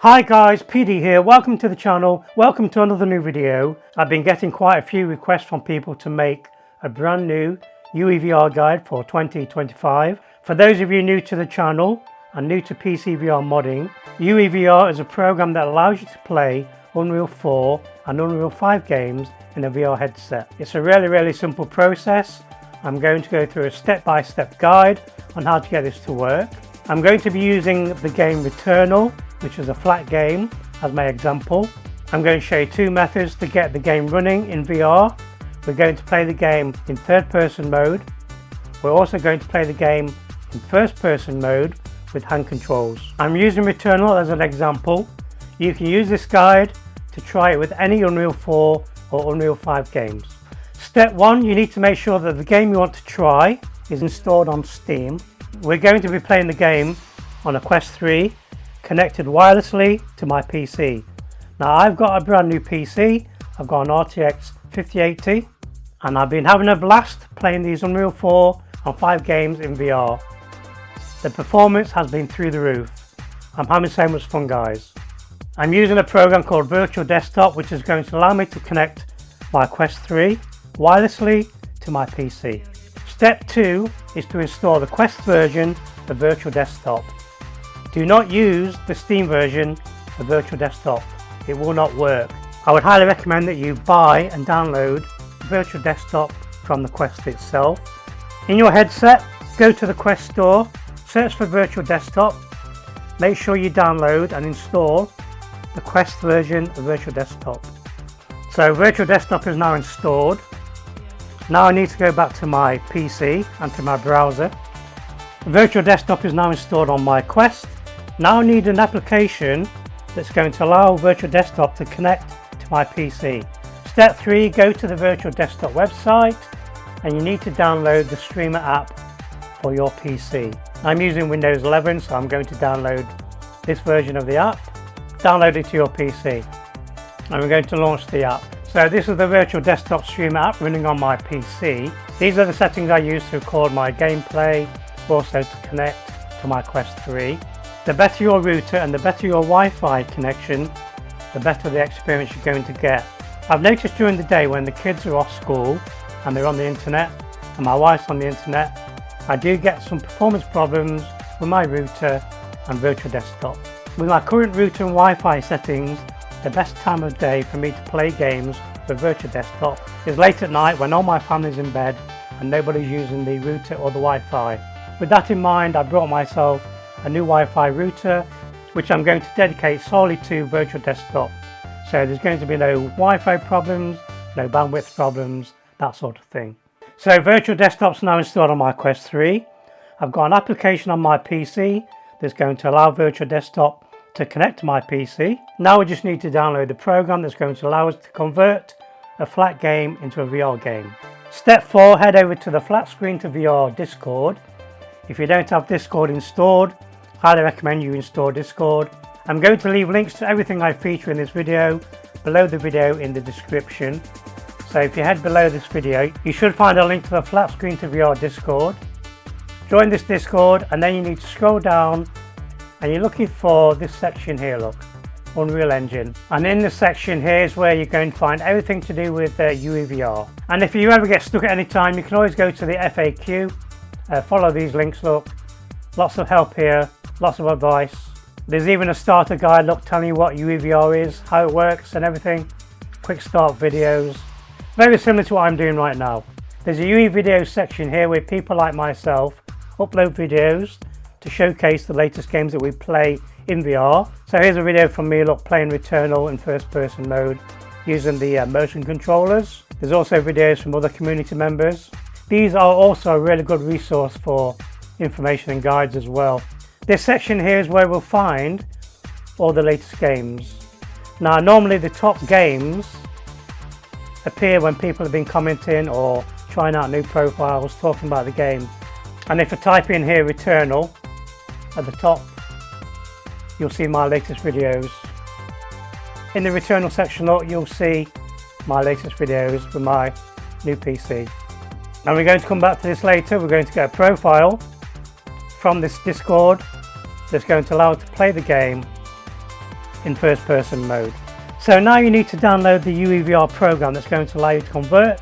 Hi guys, PD here. Welcome to the channel. Welcome to another new video. I've been getting quite a few requests from people to make a brand new UEVR guide for 2025. For those of you new to the channel and new to PC VR modding, UEVR is a program that allows you to play Unreal 4 and Unreal 5 games in a VR headset. It's a really simple process. I'm going to go through a step-by-step guide on how to get this to work. I'm going to be using the game Returnal, which is a flat game, as my example. I'm going to show you two methods to get the game running in VR. We're going to play the game in third-person mode. We're also going to play the game in first-person mode with hand controls. I'm using Returnal as an example. You can use this guide to try it with any Unreal 4 or Unreal 5 games. Step 1, you need to make sure that the game you want to try is installed on Steam. We're going to be playing the game on a Quest 3 connected wirelessly to my PC. Now I've got a brand new PC. I've got an RTX 5080 and I've been having a blast playing these Unreal 4 and 5 games in VR. The performance has been through the roof. I'm having so much fun, guys. I'm using a program called Virtual Desktop, which is going to allow me to connect my Quest 3 wirelessly to my PC. Step 2 is to install the Quest version of Virtual Desktop. Do not use the Steam version of Virtual Desktop. It will not work. I would highly recommend that you buy and download Virtual Desktop from the Quest itself. In your headset, go to the Quest store, search for Virtual Desktop, make sure you download and install the Quest version of Virtual Desktop. So Virtual Desktop is now installed. Now I need to go back to my PC and to my browser. Virtual Desktop is now installed on my Quest. Now I need an application that's going to allow Virtual Desktop to connect to my PC. Step 3, go to the Virtual Desktop website and you need to download the Streamer app for your PC. I'm using Windows 11, so I'm going to download this version of the app, download it to your PC, and we're going to launch the app. So this is the Virtual Desktop Streamer app running on my PC. These are the settings I use to record my gameplay, also to connect to my Quest 3. The better your router and the better your Wi-Fi connection, the better the experience you're going to get. I've noticed during the day when the kids are off school and they're on the internet and my wife's on the internet, I do get some performance problems with my router and Virtual Desktop. With my current router and Wi-Fi settings, the best time of day for me to play games with Virtual Desktop is late at night when all my family's in bed and nobody's using the router or the Wi-Fi. With that in mind, I brought myself a new Wi-Fi router, which I'm going to dedicate solely to Virtual Desktop. So there's going to be no Wi-Fi problems, no bandwidth problems, that sort of thing. So Virtual Desktop's now installed on my Quest 3. I've got an application on my PC that's going to allow Virtual Desktop to connect to my PC. Now we just need to download the program that's going to allow us to convert a flat game into a VR game. Step 4, head over to the Flatscreen to VR Discord. If you don't have Discord installed, highly recommend you install Discord. I'm going to leave links to everything I feature in this video below the video in the description. So if you head below this video, you should find a link to the Flatscreen to VR Discord. Join this Discord and then you need to scroll down and you're looking for this section here, look, Unreal Engine. And in this section here is where you're going to find everything to do with UEVR. And if you ever get stuck at any time, you can always go to the FAQ, follow these links, look, lots of help here, lots of advice. There's even a starter guide, look, telling you what UEVR is, how it works and everything. Quick start videos, very similar to what I'm doing right now. There's a UE video section here where people like myself upload videos to showcase the latest games that we play in VR. So here's a video from me, look, playing Returnal in first person mode using the motion controllers. There's also videos from other community members. These are also a really good resource for information and guides as well. This section here is where we'll find all the latest games. Now normally the top games appear when people have been commenting or trying out new profiles, talking about the game. And if I type in here Returnal at the top, you'll see my latest videos. In the Returnal section, look, you'll see my latest videos with my new PC. And we're going to come back to this later. We're going to get a profile from this Discord that's going to allow us to play the game in first person mode. So now you need to download the UEVR program that's going to allow you to convert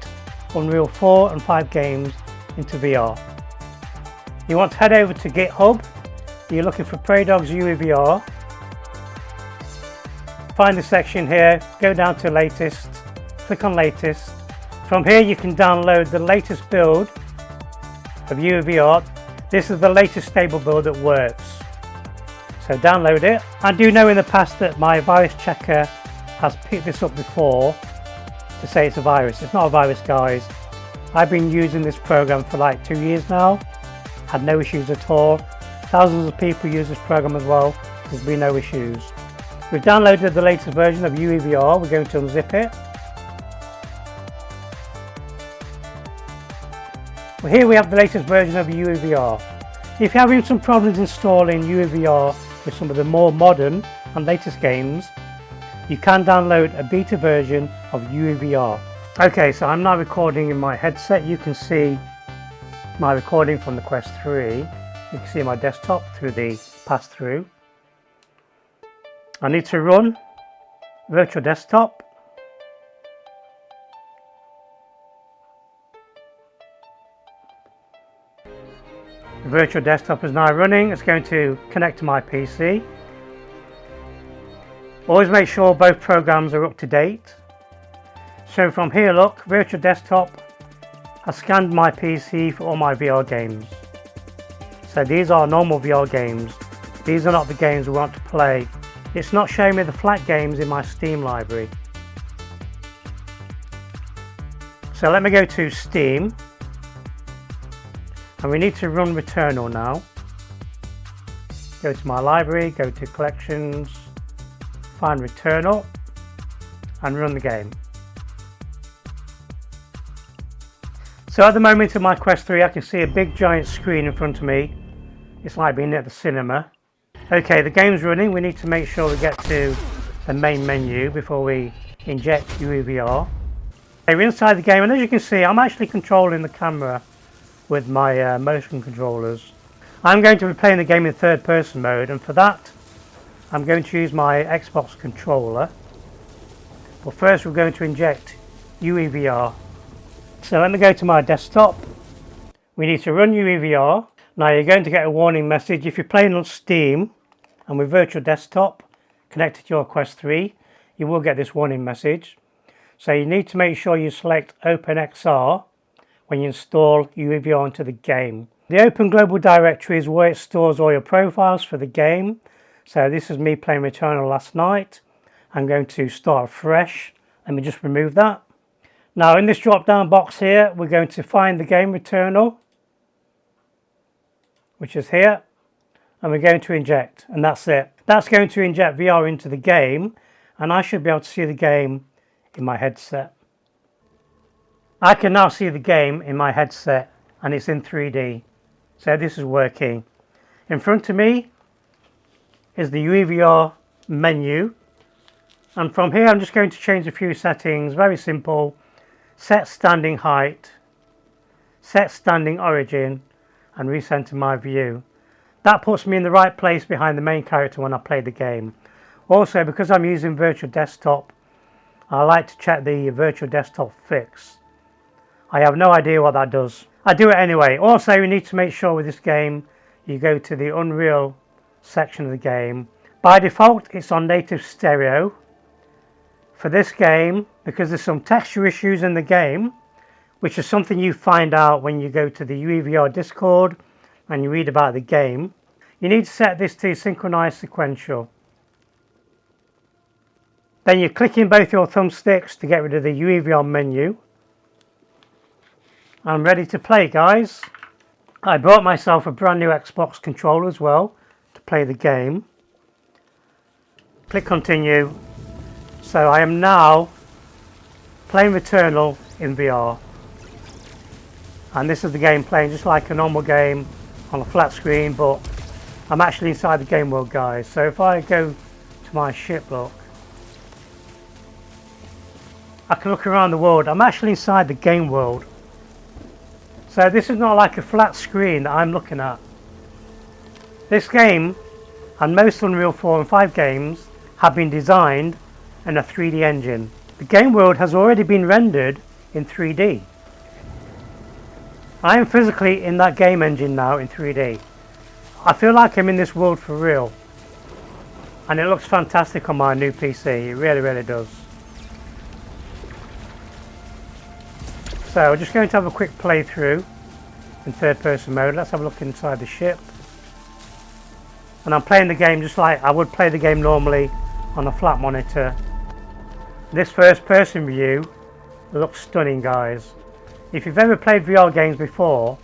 Unreal 4 and 5 games into VR. You want to head over to GitHub. You're looking for PreyDog's UEVR. Find the section here, go down to latest, click on latest. From here you can download the latest build of UEVR. This is the latest stable build that works. So download it. I do know in the past that my virus checker has picked this up before to say it's a virus. It's not a virus, guys. I've been using this program for like 2 years now. Had no issues at all. Thousands of people use this program as well. There's been no issues. We've downloaded the latest version of UEVR. We're going to unzip it. Well, here we have the latest version of UEVR. If you're having some problems installing UEVR with some of the more modern and latest games, you can download a beta version of UEVR. Okay, so I'm now recording in my headset. You can see my recording from the Quest 3. You can see my desktop through the pass-through. I need to run virtual desktop. The virtual desktop is now running. It's going to connect to my PC. Always make sure both programs are up to date. So from here, look, virtual desktop has scanned my PC for all my VR games. So these are normal VR games. These are not the games we want to play. It's not showing me the flat games in my Steam library. So let me go to Steam. And we need to run Returnal now. Go to my library, go to collections, find Returnal and run the game. So at the moment in my Quest 3 I can see a big giant screen in front of me. It's like being at the cinema. Okay, the game's running. We need to make sure we get to the main menu before we inject UEVR. Okay, we're inside the game and as you can see I'm actually controlling the camera with my motion controllers. I'm going to be playing the game in third person mode and for that I'm going to use my Xbox controller. But first we're going to inject UEVR. So let me go to my desktop. We need to run UEVR. Now you're going to get a warning message if you're playing on Steam and with virtual desktop connected to your Quest 3, you will get this warning message. So you need to make sure you select OpenXR when you install UEVR into the game. The Open Global Directory is where it stores all your profiles for the game. So this is me playing Returnal last night. I'm going to start fresh. Let me just remove that. Now in this drop down box here, we're going to find the game Returnal, which is here, and we're going to inject, and that's it. That's going to inject VR into the game, and I should be able to see the game in my headset. I can now see the game in my headset and it's in 3D. So this is working. In front of me is the UEVR menu. And from here I'm just going to change a few settings. Very simple. Set standing height. Set standing origin. And recenter my view. That puts me in the right place behind the main character when I play the game. Also, because I'm using virtual desktop, I like to check the virtual desktop fix. I have no idea what that does. I do it anyway. Also, you need to make sure with this game you go to the Unreal section of the game. By default, it's on native stereo. For this game, because there's some texture issues in the game, which is something you find out when you go to the UEVR Discord and you read about the game, you need to set this to synchronize sequential. Then you click in both your thumbsticks to get rid of the UEVR menu. I'm ready to play, guys. I bought myself a brand new Xbox controller as well to play the game. Click continue. So I am now playing Returnal in VR. And this is the game playing just like a normal game on a flat screen, but I'm actually inside the game world, guys. So if I go to my ship, look, I can look around the world. I'm actually inside the game world. So this is not like a flat screen that I'm looking at. This game, and most Unreal 4 and 5 games, have been designed in a 3D engine. The game world has already been rendered in 3D. I am physically in that game engine now in 3D. I feel like I'm in this world for real. And it looks fantastic on my new PC, it really does. So we're just going to have a quick playthrough in third person mode. Let's have a look inside the ship. And I'm playing the game just like I would play the game normally on a flat monitor. This first person view looks stunning, guys. If you've ever played VR games before,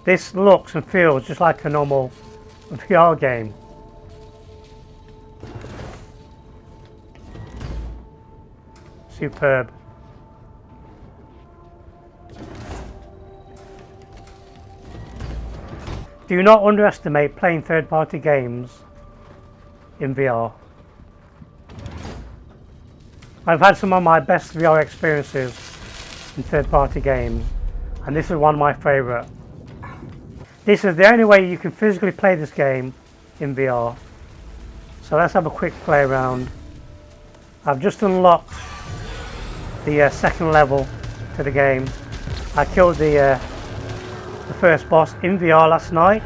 this looks and feels just like a normal VR game. Superb. Do not underestimate playing third-party games in VR. I've had some of my best VR experiences in third-party games, and this is one of my favourite. This is the only way you can physically play this game in VR. So let's have a quick play around. I've just unlocked the second level to the game. I killed the first boss in VR last night.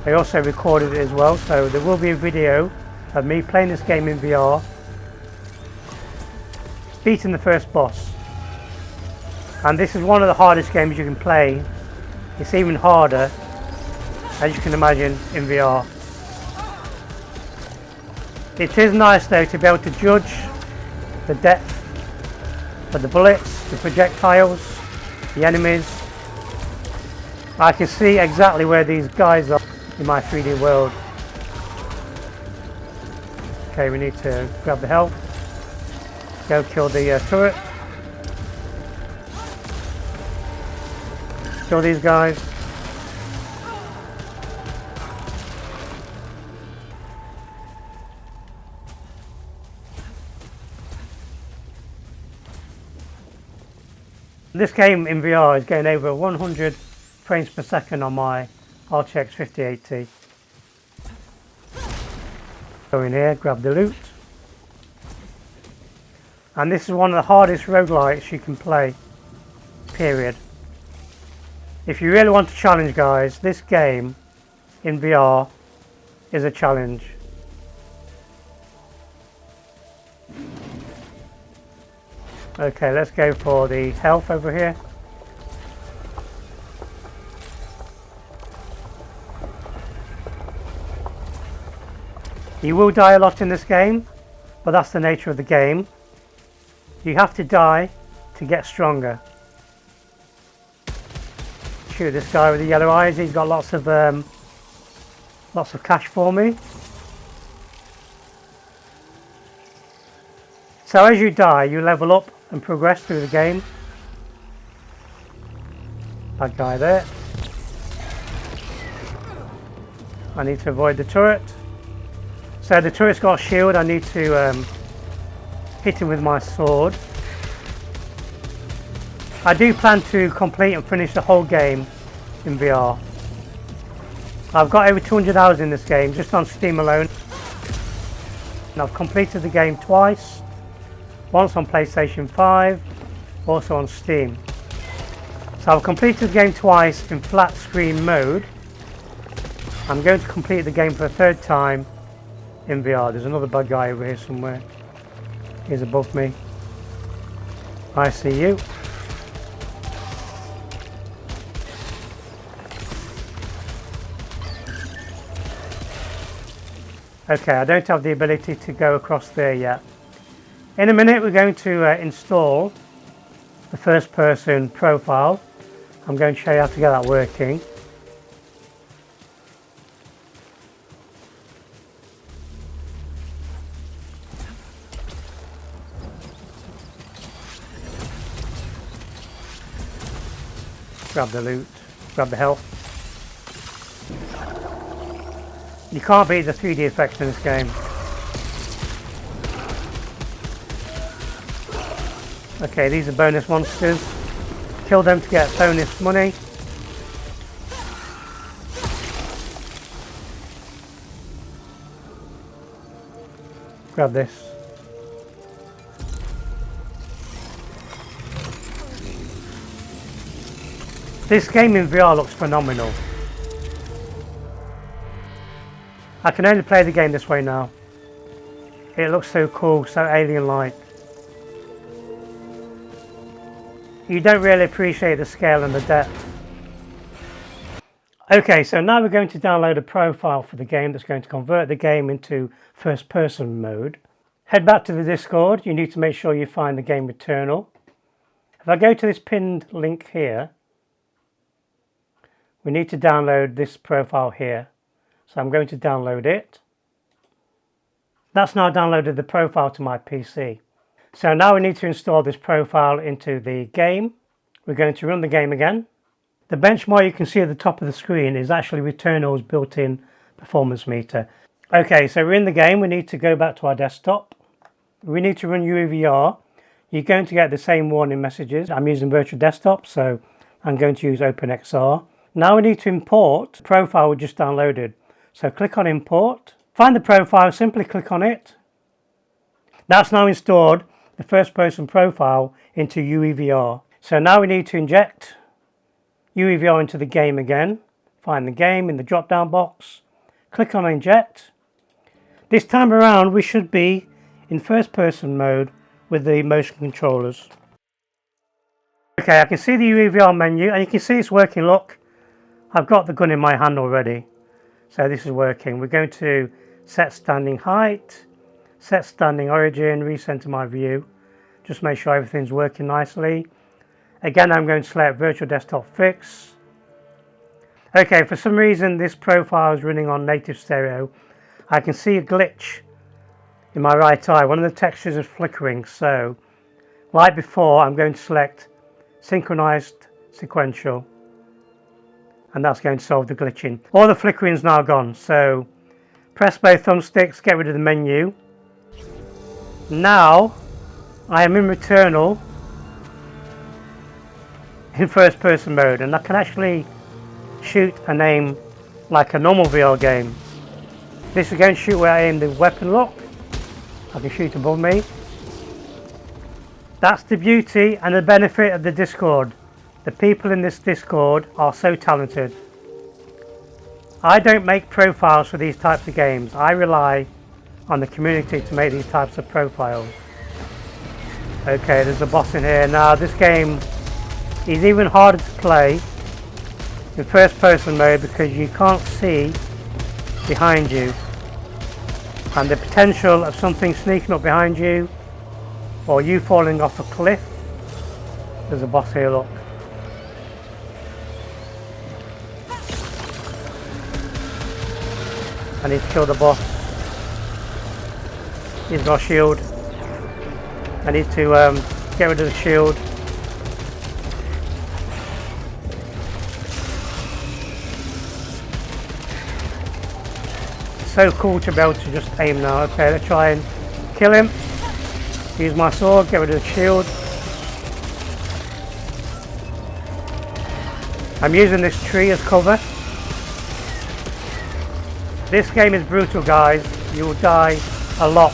I also recorded it as well, so there will be a video of me playing this game in VR, beating the first boss. And this is one of the hardest games you can play. It's even harder, as you can imagine, in VR. It is nice though to be able to judge the depth of the bullets, the projectiles, the enemies. I can see exactly where these guys are in my 3D world. Okay, we need to grab the health. Go kill the turret. Kill these guys. This game in VR is getting over 100 frames per second on my RTX 5080. Go in here, grab the loot. And this is one of the hardest roguelites you can play, period. If you really want a challenge, guys, this game in VR is a challenge. Okay, let's go for the health over here. You will die a lot in this game, but that's the nature of the game. You have to die to get stronger. Shoot this guy with the yellow eyes. He's got lots of cash for me. So as you die, you level up and progress through the game. Bad guy there. I need to avoid the turret. So the turret's got a shield. I need to hit him with my sword. I do plan to complete and finish the whole game in VR. I've got over 200 hours in this game just on Steam alone. And I've completed the game twice. Once on PlayStation 5, also on Steam. So I've completed the game twice in flat screen mode. I'm going to complete the game for a third time in VR. There's another bad guy over here somewhere. He's above me. I see you. Okay, I don't have the ability to go across there yet. In a minute we're going to install the first person profile. I'm going to show you how to get that working. Grab the loot, grab the health. You can't beat the 3D effects in this game. Okay, these are bonus monsters. Kill them to get bonus money. Grab this. This game in VR looks phenomenal. I can only play the game this way now. It looks so cool, so alien-like. You don't really appreciate the scale and the depth. Okay, so now we're going to download a profile for the game that's going to convert the game into first-person mode. Head back to the Discord. You need to make sure you find the game Returnal. If I go to this pinned link here, we need to download this profile here. So I'm going to download it. That's now downloaded the profile to my PC. So now we need to install this profile into the game. We're going to run the game again. The benchmark you can see at the top of the screen is actually Returnal's built-in performance meter. Okay, so we're in the game. We need to go back to our desktop. We need to run UEVR. You're going to get the same warning messages. I'm using virtual desktop, so I'm going to use OpenXR. Now we need to import the profile we just downloaded. So click on import. Find the profile, simply click on it. That's now installed the first person profile into UEVR. So now we need to inject UEVR into the game again. Find the game in the drop down box. Click on inject. This time around we should be in first person mode with the motion controllers. Okay, I can see the UEVR menu and you can see it's working. Look, I've got the gun in my hand already. So this is working. We're going to set standing height, set standing origin, recenter my view. Just make sure everything's working nicely. Again, I'm going to select virtual desktop fix. Okay, for some reason this profile is running on native stereo. I can see a glitch in my right eye. One of the textures is flickering. So like before, I'm going to select synchronized sequential. And that's going to solve the glitching. All the flickering is now gone, so press both thumbsticks, get rid of the menu. Now I am in Returnal in first person mode, and I can actually shoot and aim like a normal VR game. This is going to shoot where I aim the weapon lock. I can shoot above me. That's the beauty and the benefit of the Discord. The people in this Discord are so talented. I don't make profiles for these types of games. I rely on the community to make these types of profiles. Okay, there's a boss in here. Now this game is even harder to play in first person mode because you can't see behind you. And the potential of something sneaking up behind you or you falling off a cliff. There's a boss here, look. I need to kill the boss. He's got a shield. I need to get rid of the shield. It's so cool to be able to just aim now. Okay, let's try and kill him. Use my sword, get rid of the shield. I'm using this tree as cover. This game is brutal, guys. You will die a lot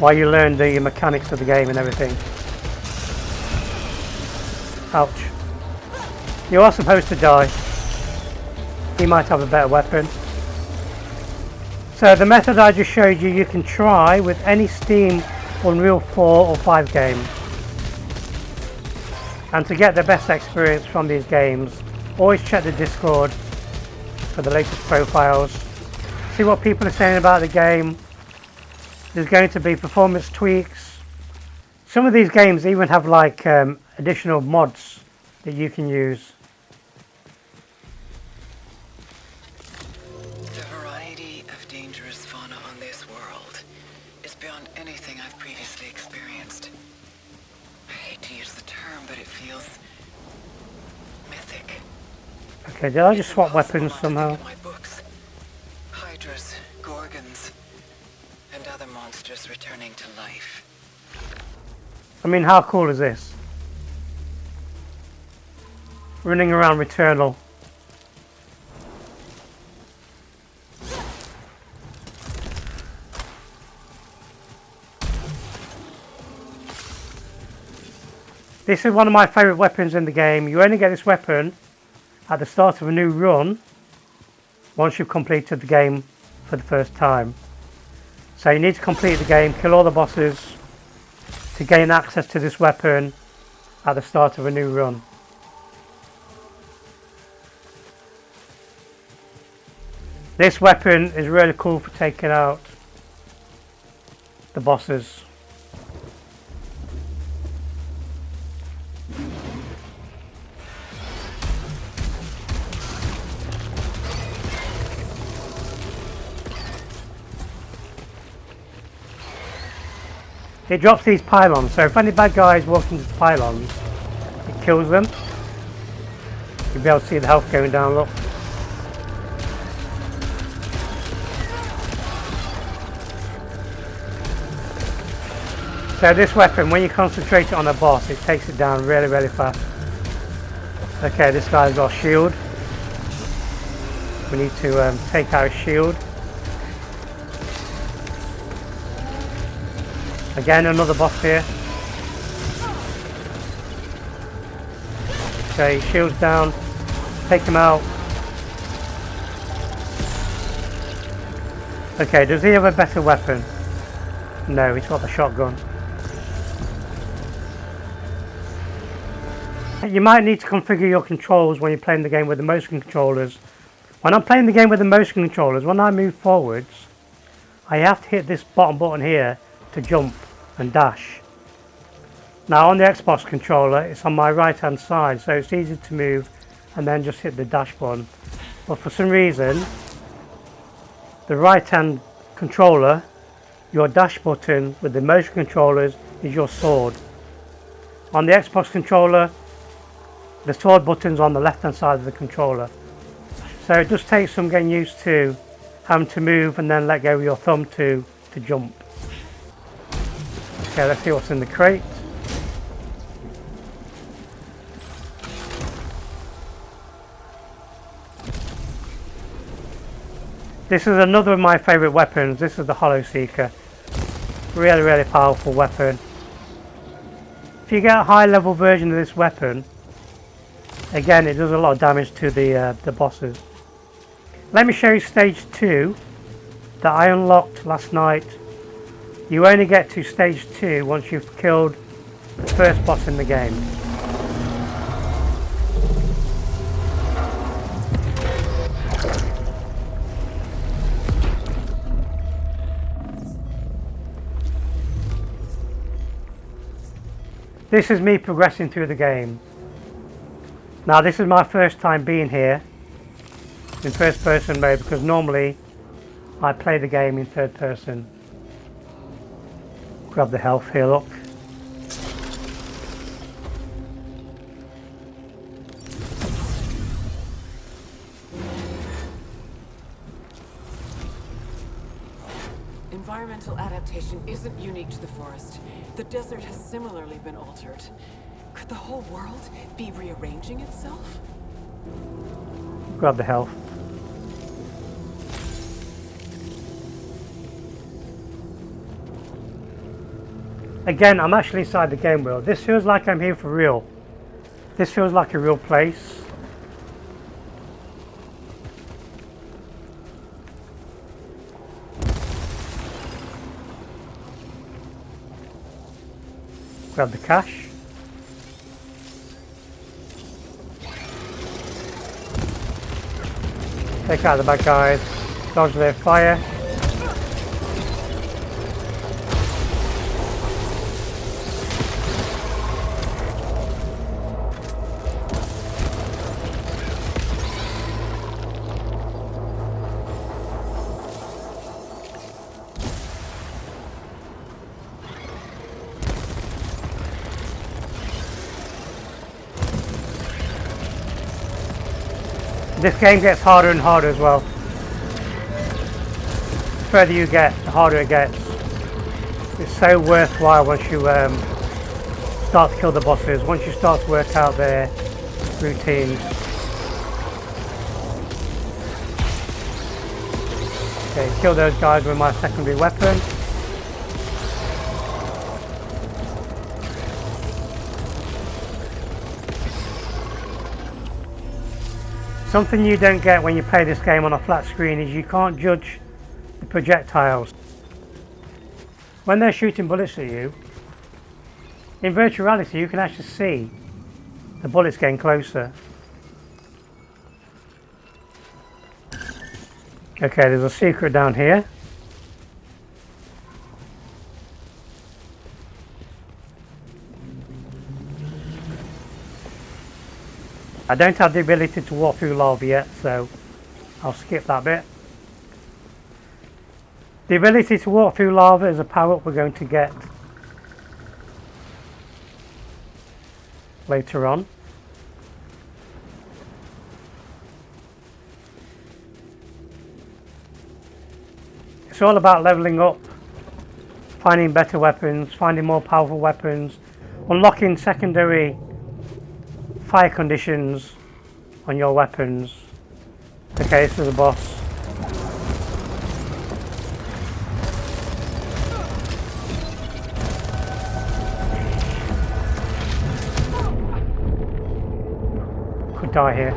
while you learn the mechanics of the game and everything. Ouch. You are supposed to die. He might have a better weapon. So the method I just showed you, you can try with any Steam Unreal 4 or 5 game. And to get the best experience from these games, always check the Discord for the latest profiles. See what people are saying about the game. There's going to be performance tweaks. Some of these games even have like additional mods that you can use. The variety of dangerous fauna on this world is beyond anything I've previously experienced. I hate to use the term, but it feels mythic. Okay, did I just swap weapons somehow? My books. Hydras, gorgons, and other monsters returning to life. I mean, how cool is this? Running around Returnal. This is one of my favourite weapons in the game. You only get this weapon at the start of a new run once you've completed the game for the first time. So you need to complete the game, kill all the bosses to gain access to this weapon at the start of a new run. This weapon is really cool for taking out the bosses. It drops these pylons, so if any bad guys walk into the pylons, it kills them. You'll be able to see the health going down, look. So this weapon, when you concentrate it on a boss, it takes it down really, really fast. Okay, this guy's got a shield. We need to take out his shield. Again, another boss here. Okay, shield's down. Take him out. Okay, does he have a better weapon? No, he's got the shotgun. You might need to configure your controls when you're playing the game with the motion controllers. When I'm playing the game with the motion controllers, when I move forwards, I have to hit this bottom button here to jump and dash. Now on the Xbox controller, it's on my right hand side, so it's easy to move and then just hit the dash button. But for some reason, the right hand controller, your dash button with the motion controllers is your sword. On the Xbox controller, the sword button's on the left hand side of the controller. So it just takes some getting used to having to move and then let go of your thumb to jump. Okay, let's see what's in the crate. This is another of my favourite weapons. This is the Hollow Seeker. Really, really powerful weapon. If you get a high level version of this weapon, again, it does a lot of damage to the bosses. Let me show you stage 2 that I unlocked last night. You only get to stage 2 once you've killed the first boss in the game. This is me progressing through the game. Now this is my first time being here in first person mode, because normally I play the game in third person. Grab the health here, look. Environmental adaptation isn't unique to the forest. The desert has similarly been altered. Could the whole world be rearranging itself? Grab the health. Again, I'm actually inside the game world. This feels like I'm here for real. This feels like a real place. Grab the cash. Take out the bad guys. Dodge their fire. This game gets harder and harder as well. The further you get, the harder it gets. It's so worthwhile once you start to kill the bosses, once you start to work out their routines. Okay, kill those guys with my secondary weapon. Something you don't get when you play this game on a flat screen is you can't judge the projectiles. When they're shooting bullets at you, in virtual reality you can actually see the bullets getting closer. Okay, there's a secret down here. I don't have the ability to walk through lava yet, so I'll skip that bit. The ability to walk through lava is a power-up we're going to get later on. It's all about leveling up, finding better weapons, finding more powerful weapons, unlocking secondary fire conditions on your weapons. Okay, this is a boss. Could die here.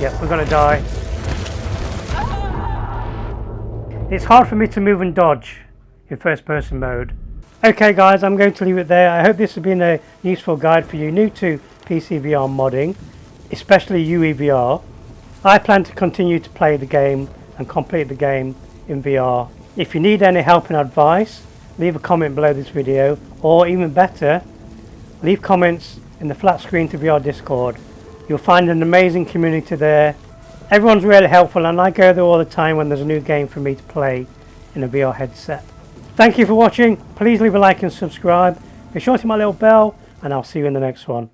Yep, we're gonna die. It's hard for me to move and dodge in first person mode. Okay guys, I'm going to leave it there. I hope this has been a useful guide for you new to PC VR modding, especially UEVR. I plan to continue to play the game and complete the game in VR. If you need any help and advice, leave a comment below this video, or even better, leave comments in the Flatscreen to VR Discord. You'll find an amazing community there. Everyone's really helpful, and I go there all the time when there's a new game for me to play in a VR headset. Thank you for watching. Please leave a like and subscribe. Be sure to hit my little bell, and I'll see you in the next one.